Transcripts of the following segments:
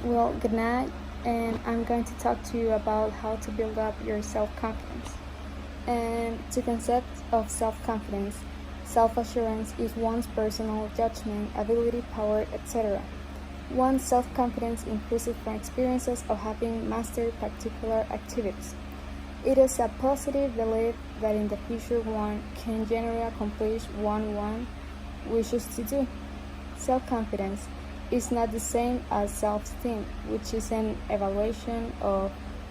Well, good night, and I'm going to talk to you about how to build up your self-confidence. And the concept of self-confidence, self-assurance is one's personal judgment, ability, power, etc. One's self-confidence increases from experiences of having mastered particular activities. It is a positive belief that in the future one can generally accomplish what one wishes to do. Self-confidence is not the same as self-esteem, which is an evaluation of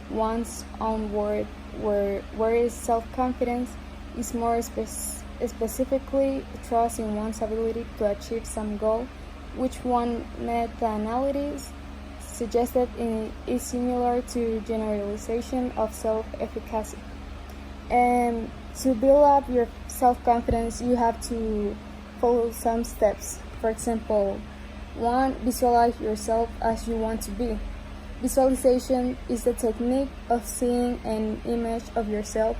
one's own worth, whereas self-confidence is more specifically trust in one's ability to achieve some goal, which one meta-analysis suggested is similar to generalization of self-efficacy. And to build up your self-confidence, you have to follow some steps. For example, 1. Visualize yourself as you want to be. Visualization is the technique of seeing an image of yourself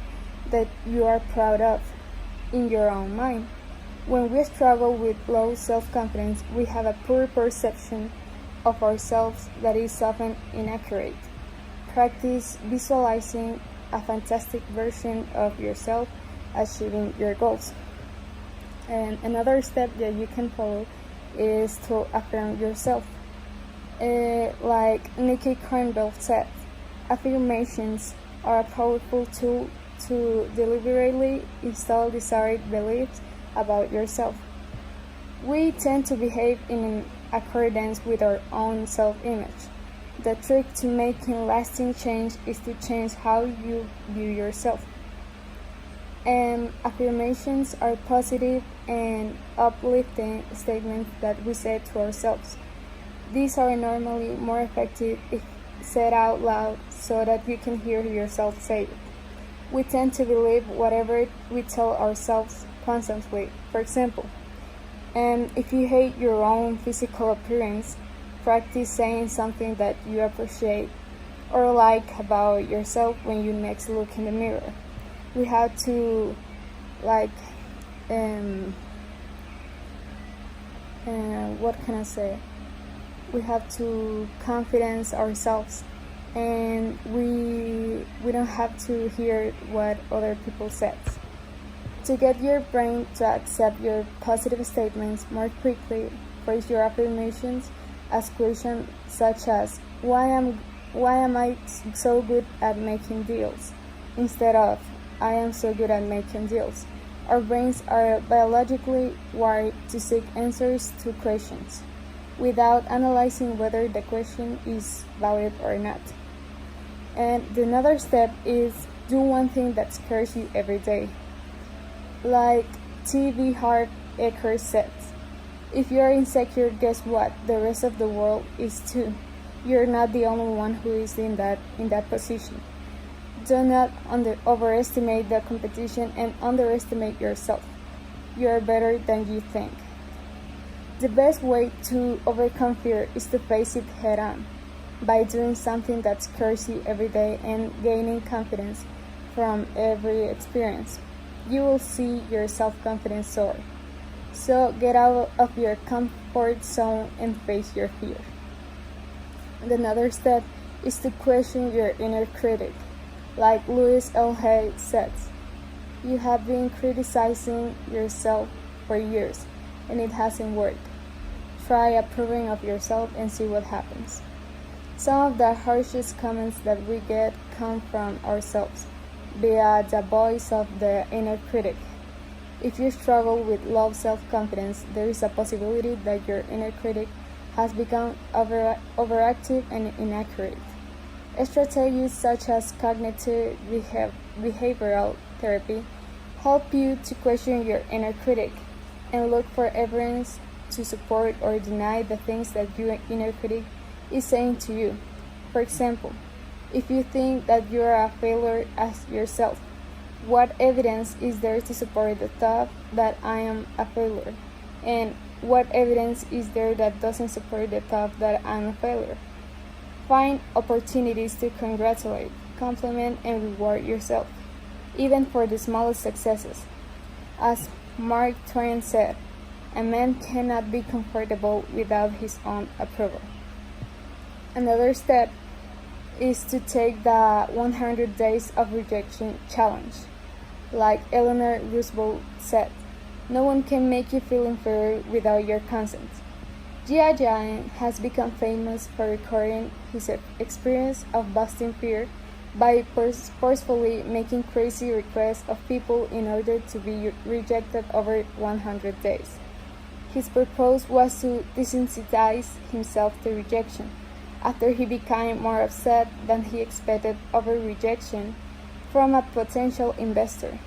that you are proud of in your own mind. When we struggle with low self-confidence, we have a poor perception of ourselves that is often inaccurate. Practice visualizing a fantastic version of yourself achieving your goals. And another step that you can follow is to affirm yourself. Like Nikki Kronberg said, affirmations are a powerful tool to deliberately install desired beliefs about yourself. We tend to behave in accordance with our own self-image. The trick to making lasting change is to change how you view yourself. And affirmations are positive and uplifting statements that we say to ourselves. These are normally more effective if said out loud so that you can hear yourself say it. We tend to believe whatever we tell ourselves constantly. For example, if you hate your own physical appearance, practice saying something that you appreciate or like about yourself when you next look in the mirror. We have to what can I say? We have to confidence ourselves, and we don't have to hear what other people says. To get your brain to accept your positive statements more quickly, phrase your affirmations as questions such as why am I so good at making deals, instead of I am so good at making deals. Our brains are biologically wired to seek answers to questions without analyzing whether the question is valid or not. And another step is do one thing that scares you every day. Like T.V. Harv Eker says, if you are insecure, guess what? The rest of the world is too. You're not the only one who is in that position. Do not overestimate the competition and underestimate yourself. You are better than you think. The best way to overcome fear is to face it head on by doing something that scares you every day and gaining confidence from every experience. You will see your self-confidence soar. So get out of your comfort zone and face your fear. Another step is to question your inner critic. Like Louis L. Hay says, you have been criticizing yourself for years and it hasn't worked. Try approving of yourself and see what happens. Some of the harshest comments that we get come from ourselves, via the voice of the inner critic. If you struggle with low self-confidence, there is a possibility that your inner critic has become overactive and inaccurate. Strategies such as cognitive behavioral therapy help you to question your inner critic and look for evidence to support or deny the things that your inner critic is saying to you. For example, if you think that you are a failure as yourself, what evidence is there to support the thought that I am a failure? And what evidence is there that doesn't support the thought that I'm a failure? Find opportunities to congratulate, compliment, and reward yourself, even for the smallest successes. As Mark Twain said, a man cannot be comfortable without his own approval. Another step is to take the 100 Days of Rejection challenge. Like Eleanor Roosevelt said, no one can make you feel inferior without your consent. G.I. Jane has become famous for recording his experience of busting fear by forcefully making crazy requests of people in order to be rejected over 100 days. His purpose was to desensitize himself to rejection, after he became more upset than he expected over rejection from a potential investor.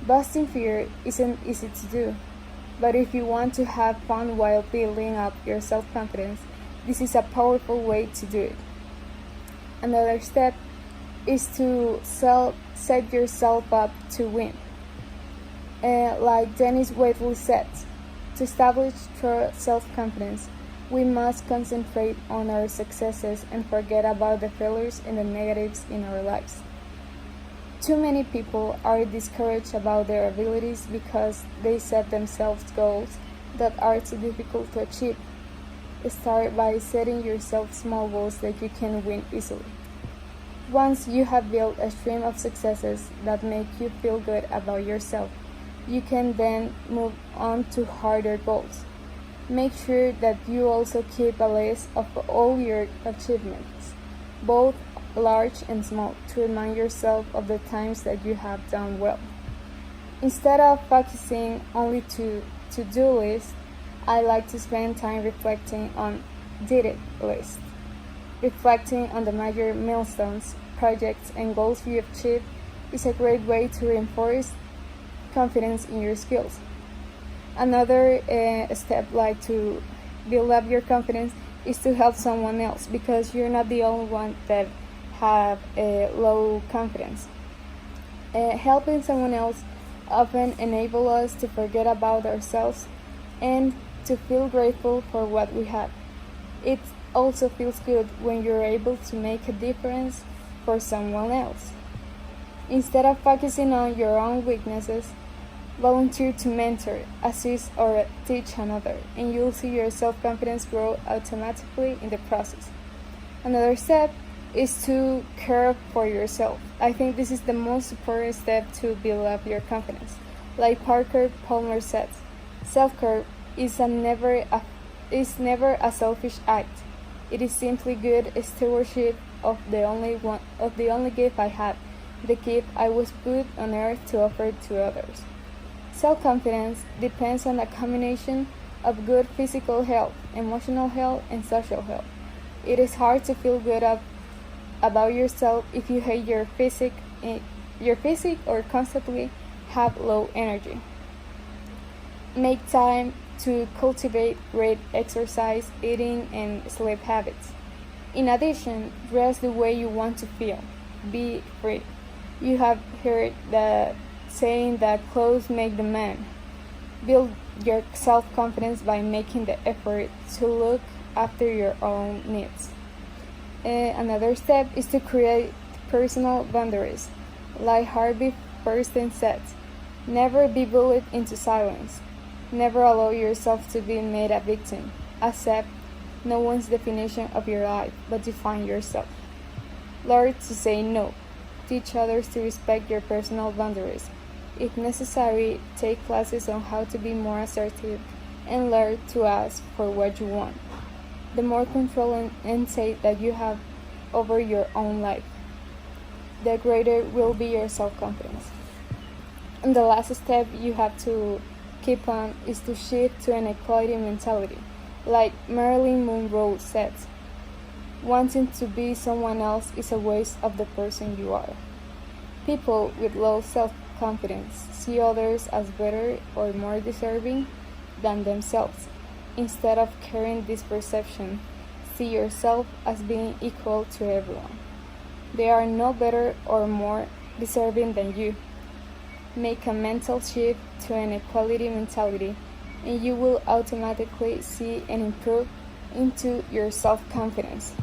Busting fear isn't easy to do, but if you want to have fun while building up your self-confidence, this is a powerful way to do it. Another step is to set yourself up to win. Like Dennis Waitley said, to establish true self-confidence, we must concentrate on our successes and forget about the failures and the negatives in our lives. Too many people are discouraged about their abilities because they set themselves goals that are too difficult to achieve. Start by setting yourself small goals that you can win easily. Once you have built a stream of successes that make you feel good about yourself, you can then move on to harder goals. Make sure that you also keep a list of all your achievements, both large and small, to remind yourself of the times that you have done well. Instead of focusing only to-do lists, I like to spend time reflecting on did it lists. Reflecting on the major milestones, projects, and goals you achieved is a great way to reinforce confidence in your skills. Another step, like to build up your confidence, is to help someone else, because you're not the only one that have a low confidence. Helping someone else often enable us to forget about ourselves and to feel grateful for what we have. It also feels good when you're able to make a difference for someone else. Instead of focusing on your own weaknesses, volunteer to mentor, assist, or teach another, and you'll see your self-confidence grow automatically in the process. Another step is to care for yourself. I think this is the most important step to build up your confidence. Like Parker Palmer said, self-care is never a selfish act. It is simply good stewardship of the only gift I have, the gift I was put on earth to offer to others. Self-confidence depends on a combination of good physical health, emotional health, and social health. It is hard to feel good about yourself if you hate your physique or constantly have low energy. Make time to cultivate great exercise, eating, and sleep habits. In addition, dress the way you want to feel. Be free. You have heard the saying that clothes make the man. Build your self-confidence by making the effort to look after your own needs. Another step is to create personal boundaries. Like Harvey Fierstein said, never be bullied into silence. Never allow yourself to be made a victim. Accept no one's definition of your life, but define yourself. Learn to say no. Teach others to respect your personal boundaries. If necessary, take classes on how to be more assertive and learn to ask for what you want. The more control and insight that you have over your own life, the greater will be your self-confidence. And the last step you have to keep on is to shift to an equality mentality. Like Marilyn Monroe said, wanting to be someone else is a waste of the person you are. People with low self-confidence see others as better or more deserving than themselves. Instead of carrying this perception, see yourself as being equal to everyone. They are no better or more deserving than you. Make a mental shift to an equality mentality, and you will automatically see an improve into your self-confidence.